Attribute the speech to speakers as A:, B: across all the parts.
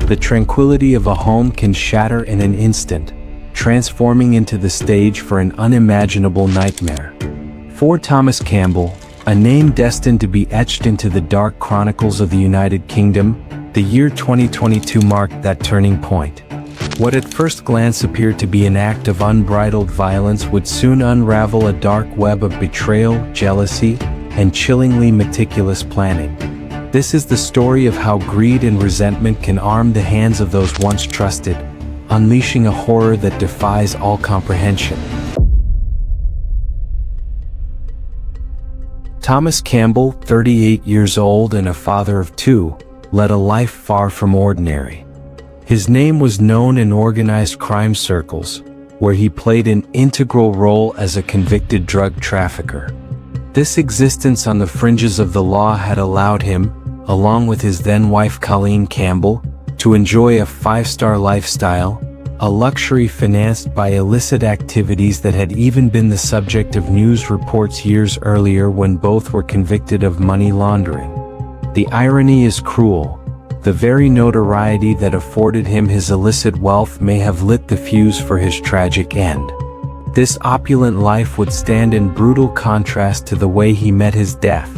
A: The tranquility of a home can shatter in an instant, transforming into the stage for an unimaginable nightmare. For Thomas Campbell, a name destined to be etched into the dark chronicles of the United Kingdom, the year 2022 marked that turning point. What at first glance appeared to be an act of unbridled violence would soon unravel a dark web of betrayal, jealousy, and chillingly meticulous planning. This is the story of how greed and resentment can arm the hands of those once trusted, unleashing a horror that defies all comprehension. Thomas Campbell, 38 years old and a father of two, led a life far from ordinary. His name was known in organized crime circles, where he played an integral role as a convicted drug trafficker. This existence on the fringes of the law had allowed him, along with his then-wife Colleen Campbell, to enjoy a five-star lifestyle, a luxury financed by illicit activities that had even been the subject of news reports years earlier when both were convicted of money laundering. The irony is cruel. The very notoriety that afforded him his illicit wealth may have lit the fuse for his tragic end. This opulent life would stand in brutal contrast to the way he met his death,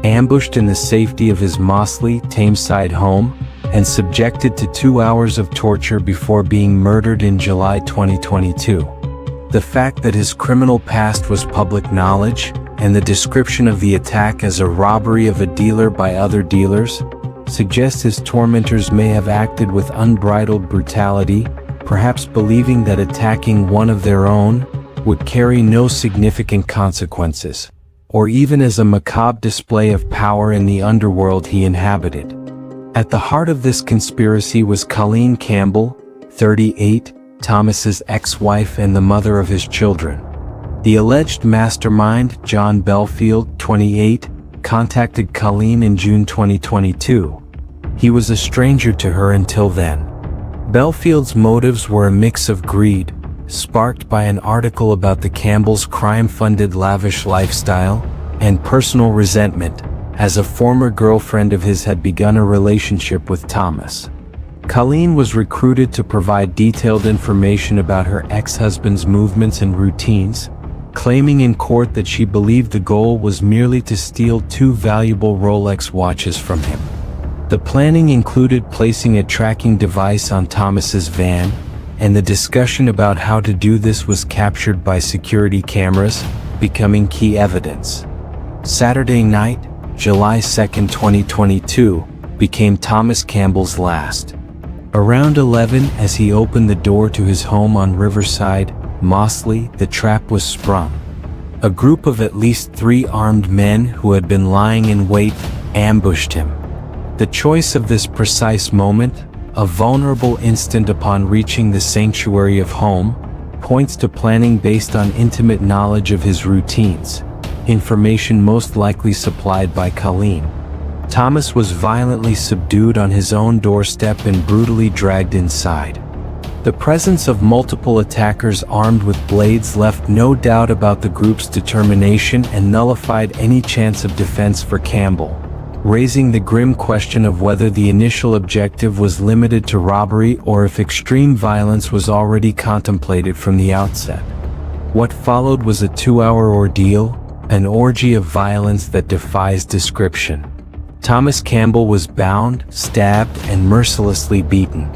A: ambushed in the safety of his Mossley, Tameside home, and subjected to 2 hours of torture before being murdered in July 2022. The fact that his criminal past was public knowledge, and the description of the attack as a robbery of a dealer by other dealers, suggests his tormentors may have acted with unbridled brutality, perhaps believing that attacking one of their own would carry no significant consequences, or even as a macabre display of power in the underworld he inhabited. At the heart of this conspiracy was Colleen Campbell, 38, Thomas's ex-wife and the mother of his children. The alleged mastermind, John Belfield, 28, contacted Colleen in June 2022. He was a stranger to her until then. Belfield's motives were a mix of greed, sparked by an article about the Campbells' crime-funded lavish lifestyle, and personal resentment, as a former girlfriend of his had begun a relationship with Thomas. Colleen was recruited to provide detailed information about her ex-husband's movements and routines, claiming in court that she believed the goal was merely to steal 2 valuable Rolex watches from him. The planning included placing a tracking device on Thomas's van, and the discussion about how to do this was captured by security cameras, becoming key evidence. Saturday night, July 2, 2022, became Thomas Campbell's last. Around 11, as he opened the door to his home on Riverside, Mossley, the trap was sprung. A group of at least 3 armed men who had been lying in wait ambushed him. The choice of this precise moment, a vulnerable instant upon reaching the sanctuary of home, points to planning based on intimate knowledge of his routines, information most likely supplied by Colleen. Thomas was violently subdued on his own doorstep and brutally dragged inside. The presence of multiple attackers armed with blades left no doubt about the group's determination and nullified any chance of defense for Campbell, raising the grim question of whether the initial objective was limited to robbery or if extreme violence was already contemplated from the outset. What followed was a 2-hour ordeal, an orgy of violence that defies description. Thomas Campbell was bound, stabbed, and mercilessly beaten.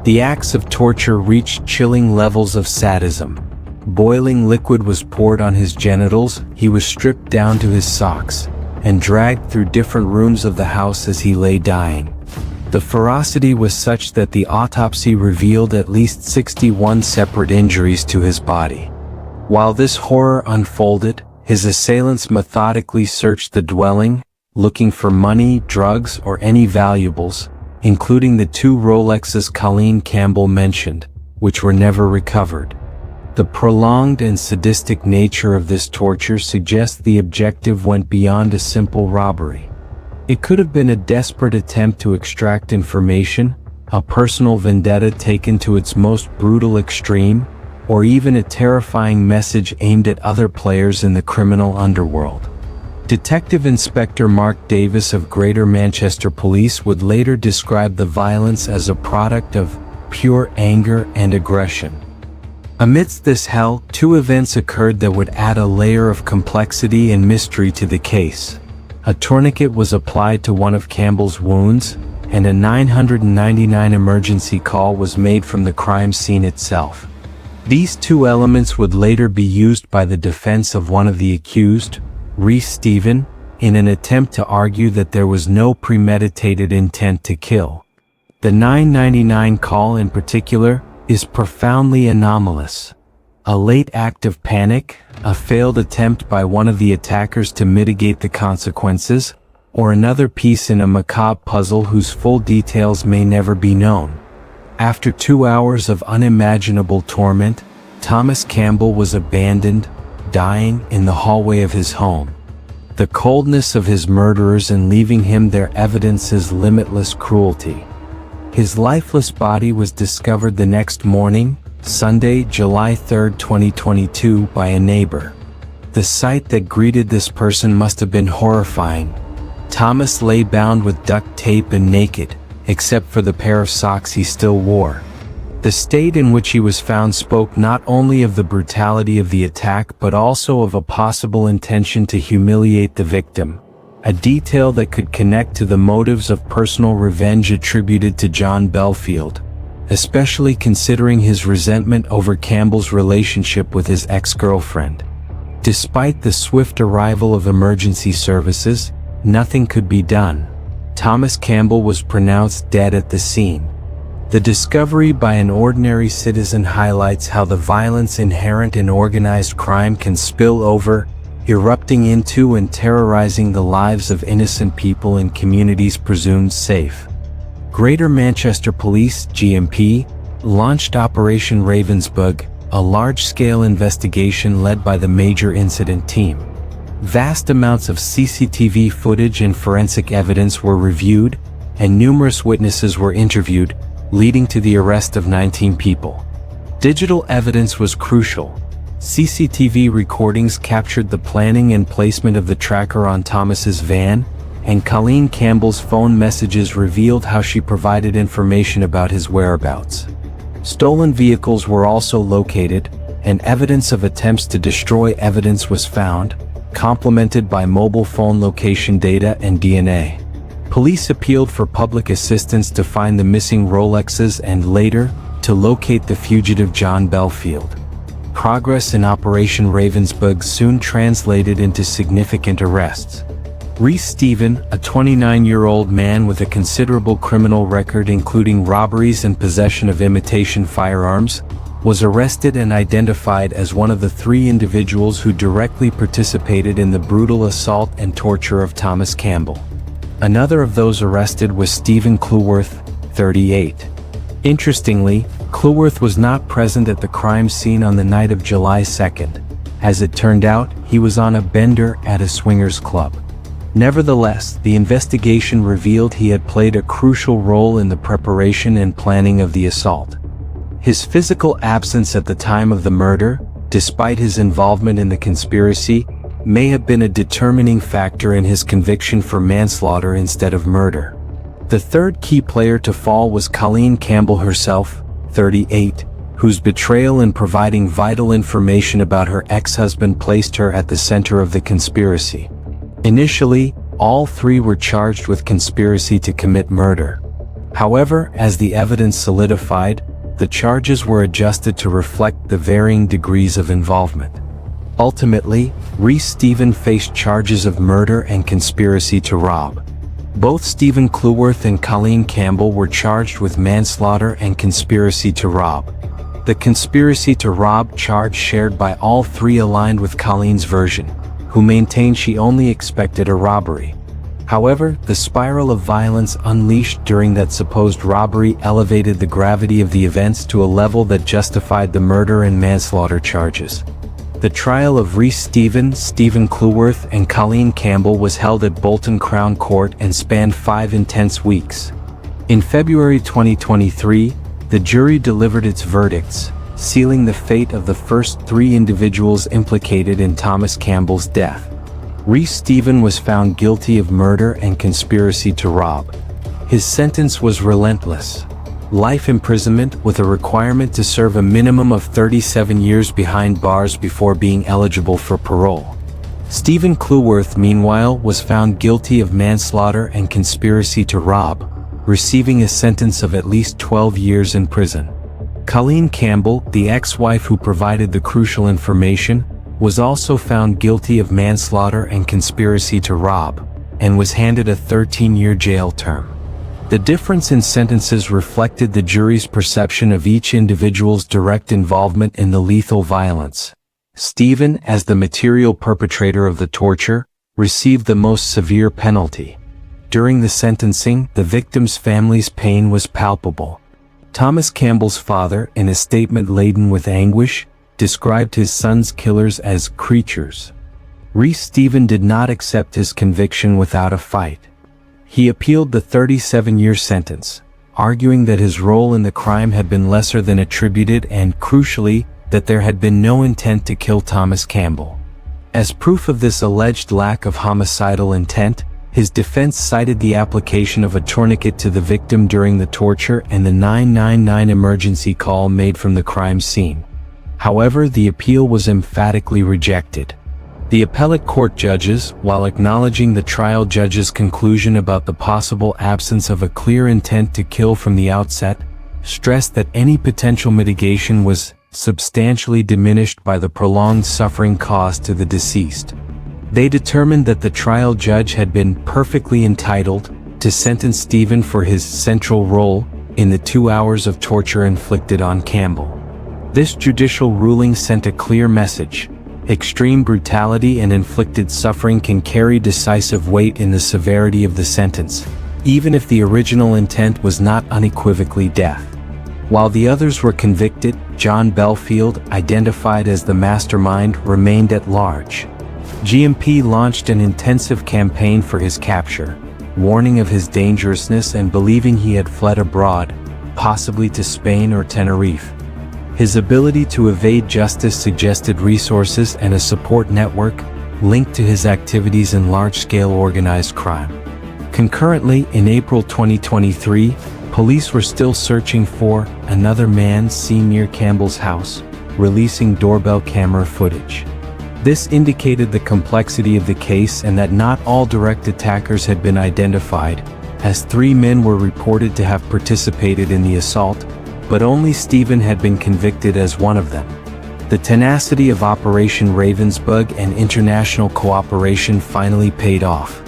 A: The acts of torture reached chilling levels of sadism. Boiling liquid was poured on his genitals, he was stripped down to his socks, and dragged through different rooms of the house as he lay dying. The ferocity was such that the autopsy revealed at least 61 separate injuries to his body. While this horror unfolded, his assailants methodically searched the dwelling, looking for money, drugs, or any valuables, including the 2 Rolexes Colleen Campbell mentioned, which were never recovered. The prolonged and sadistic nature of this torture suggests the objective went beyond a simple robbery. It could have been a desperate attempt to extract information, a personal vendetta taken to its most brutal extreme, or even a terrifying message aimed at other players in the criminal underworld. Detective Inspector Mark Davis of Greater Manchester Police would later describe the violence as a product of pure anger and aggression. Amidst this hell, two events occurred that would add a layer of complexity and mystery to the case. A tourniquet was applied to one of Campbell's wounds, and a 999 emergency call was made from the crime scene itself. These two elements would later be used by the defense of one of the accused, Reese Stephen, in an attempt to argue that there was no premeditated intent to kill. The 999 call in particular is profoundly anomalous. A late act of panic, a failed attempt by one of the attackers to mitigate the consequences, or another piece in a macabre puzzle whose full details may never be known. After 2 hours of unimaginable torment, Thomas Campbell was abandoned, dying in the hallway of his home. The coldness of his murderers in leaving him their evidences limitless cruelty. His lifeless body was discovered the next morning, Sunday, July 3, 2022, by a neighbor. The sight that greeted this person must have been horrifying. Thomas lay bound with duct tape and naked, except for the pair of socks he still wore. The state in which he was found spoke not only of the brutality of the attack but also of a possible intention to humiliate the victim, a detail that could connect to the motives of personal revenge attributed to John Belfield, especially considering his resentment over Campbell's relationship with his ex-girlfriend. Despite the swift arrival of emergency services, nothing could be done. Thomas Campbell was pronounced dead at the scene. The discovery by an ordinary citizen highlights how the violence inherent in organized crime can spill over, erupting into and terrorizing the lives of innocent people in communities presumed safe. Greater Manchester Police (GMP) launched Operation Ravensbug, a large-scale investigation led by the Major Incident Team. Vast amounts of CCTV footage and forensic evidence were reviewed, and numerous witnesses were interviewed, leading to the arrest of 19 people. Digital evidence was crucial. CCTV recordings captured the planning and placement of the tracker on Thomas's van, and Colleen Campbell's phone messages revealed how she provided information about his whereabouts. Stolen vehicles were also located, and evidence of attempts to destroy evidence was found, complemented by mobile phone location data and DNA. Police appealed for public assistance to find the missing Rolexes and later, to locate the fugitive John Belfield. Progress in Operation Ravensbug soon translated into significant arrests. Reese Stephen, a 29-year-old man with a considerable criminal record including robberies and possession of imitation firearms, was arrested and identified as one of the 3 individuals who directly participated in the brutal assault and torture of Thomas Campbell. Another of those arrested was Stephen Cleworth, 38. Interestingly, Cleworth was not present at the crime scene on the night of July 2nd. As it turned out, he was on a bender at a swingers club. Nevertheless, the investigation revealed he had played a crucial role in the preparation and planning of the assault. His physical absence at the time of the murder, despite his involvement in the conspiracy, may have been a determining factor in his conviction for manslaughter instead of murder. The third key player to fall was Colleen Campbell herself, 38, whose betrayal in providing vital information about her ex-husband placed her at the center of the conspiracy. Initially, all 3 were charged with conspiracy to commit murder. However, as the evidence solidified, the charges were adjusted to reflect the varying degrees of involvement. Ultimately, Reese Stephen faced charges of murder and conspiracy to rob. Both Stephen Cleworth and Colleen Campbell were charged with manslaughter and conspiracy to rob. The conspiracy to rob charge shared by all 3 aligned with Colleen's version, who maintained she only expected a robbery. However, the spiral of violence unleashed during that supposed robbery elevated the gravity of the events to a level that justified the murder and manslaughter charges. The trial of Reese Stephen, Stephen Cleworth, and Colleen Campbell was held at Bolton Crown Court and spanned 5 intense weeks. In February 2023, the jury delivered its verdicts, sealing the fate of the first 3 individuals implicated in Thomas Campbell's death. Reese Stephen was found guilty of murder and conspiracy to rob. His sentence was relentless. Life imprisonment with a requirement to serve a minimum of 37 years behind bars before being eligible for parole. Stephen Cleworth, meanwhile, was found guilty of manslaughter and conspiracy to rob, receiving a sentence of at least 12 years in prison. Colleen Campbell, the ex-wife who provided the crucial information, was also found guilty of manslaughter and conspiracy to rob, and was handed a 13-year jail term. The difference in sentences reflected the jury's perception of each individual's direct involvement in the lethal violence. Stephen, as the material perpetrator of the torture, received the most severe penalty. During the sentencing, the victims' families' pain was palpable. Thomas Campbell's father, in a statement laden with anguish, described his son's killers as creatures. Reese Stephen did not accept his conviction without a fight. He appealed the 37-year sentence, arguing that his role in the crime had been lesser than attributed and, crucially, that there had been no intent to kill Thomas Campbell. As proof of this alleged lack of homicidal intent, his defense cited the application of a tourniquet to the victim during the torture and the 999 emergency call made from the crime scene. However, the appeal was emphatically rejected. The appellate court judges, while acknowledging the trial judge's conclusion about the possible absence of a clear intent to kill from the outset, stressed that any potential mitigation was substantially diminished by the prolonged suffering caused to the deceased. They determined that the trial judge had been perfectly entitled to sentence Stephen for his central role in the 2 hours of torture inflicted on Campbell. This judicial ruling sent a clear message. Extreme brutality and inflicted suffering can carry decisive weight in the severity of the sentence, even if the original intent was not unequivocally death. While the others were convicted, John Belfield, identified as the mastermind, remained at large. GMP launched an intensive campaign for his capture, warning of his dangerousness and believing he had fled abroad, possibly to Spain or Tenerife. His ability to evade justice suggested resources and a support network linked to his activities in large-scale organized crime. Concurrently, in April 2023, police were still searching for another man seen near Campbell's house, releasing doorbell camera footage. This indicated the complexity of the case and that not all direct attackers had been identified, as 3 men were reported to have participated in the assault, but only Stephen had been convicted as one of them. The tenacity of Operation Ravensbug and international cooperation finally paid off.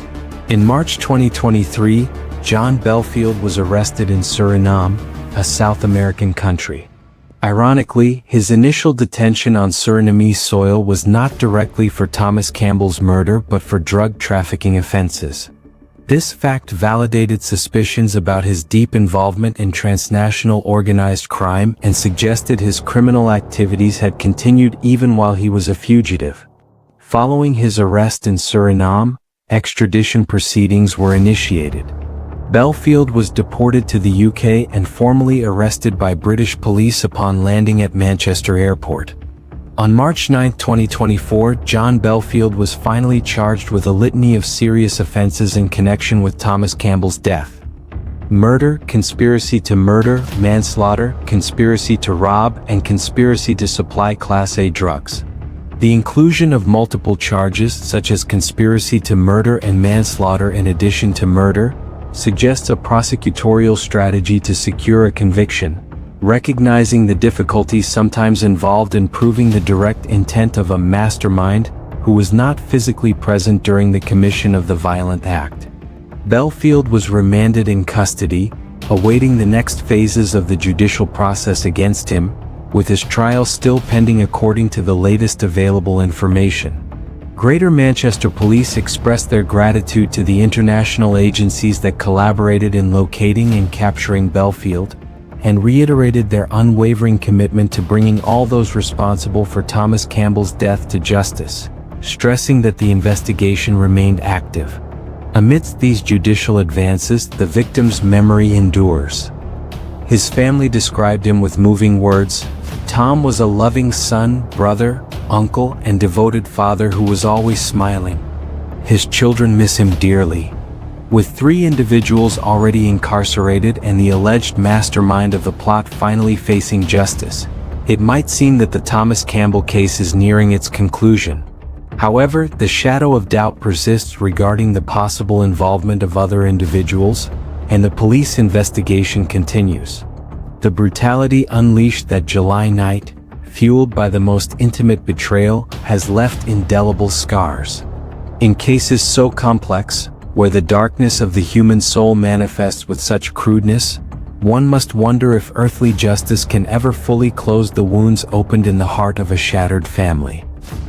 A: In March 2023, John Belfield was arrested in Suriname, a South American country. Ironically, his initial detention on Surinamese soil was not directly for Thomas Campbell's murder but for drug trafficking offenses. This fact validated suspicions about his deep involvement in transnational organized crime and suggested his criminal activities had continued even while he was a fugitive. Following his arrest in Suriname, extradition proceedings were initiated. Belfield was deported to the UK and formally arrested by British police upon landing at Manchester Airport. On March 9, 2024, John Belfield was finally charged with a litany of serious offenses in connection with Thomas Campbell's death. Murder, conspiracy to murder, manslaughter, conspiracy to rob, and conspiracy to supply Class A drugs. The inclusion of multiple charges, such as conspiracy to murder and manslaughter in addition to murder, suggests a prosecutorial strategy to secure a conviction, recognizing the difficulties sometimes involved in proving the direct intent of a mastermind who was not physically present during the commission of the violent act. Belfield was remanded in custody, awaiting the next phases of the judicial process against him, with his trial still pending according to the latest available information. Greater Manchester Police expressed their gratitude to the international agencies that collaborated in locating and capturing Belfield, and reiterated their unwavering commitment to bringing all those responsible for Thomas Campbell's death to justice, stressing that the investigation remained active. Amidst these judicial advances, the victim's memory endures. His family described him with moving words. Tom was a loving son, brother, uncle, and devoted father who was always smiling. His children miss him dearly. With 3 individuals already incarcerated and the alleged mastermind of the plot finally facing justice, it might seem that the Thomas Campbell case is nearing its conclusion. However, the shadow of doubt persists regarding the possible involvement of other individuals, and the police investigation continues. The brutality unleashed that July night, fueled by the most intimate betrayal, has left indelible scars. In cases so complex, where the darkness of the human soul manifests with such crudeness, one must wonder if earthly justice can ever fully close the wounds opened in the heart of a shattered family.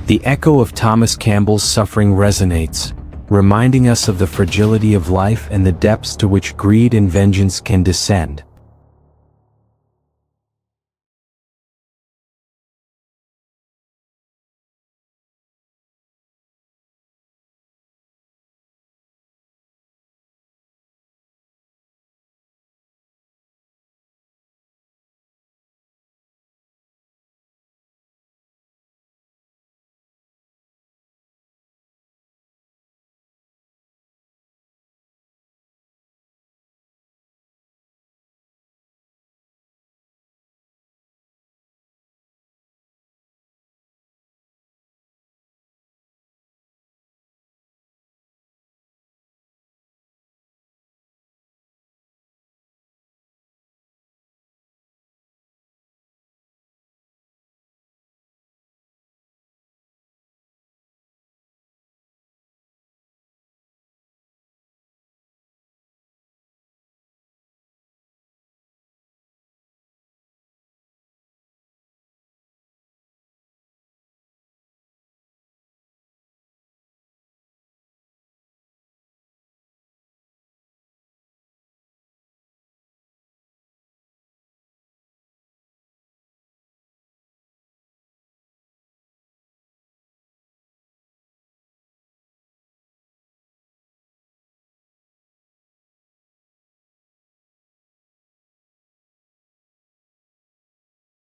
A: The echo of Thomas Campbell's suffering resonates, reminding us of the fragility of life and the depths to which greed and vengeance can descend.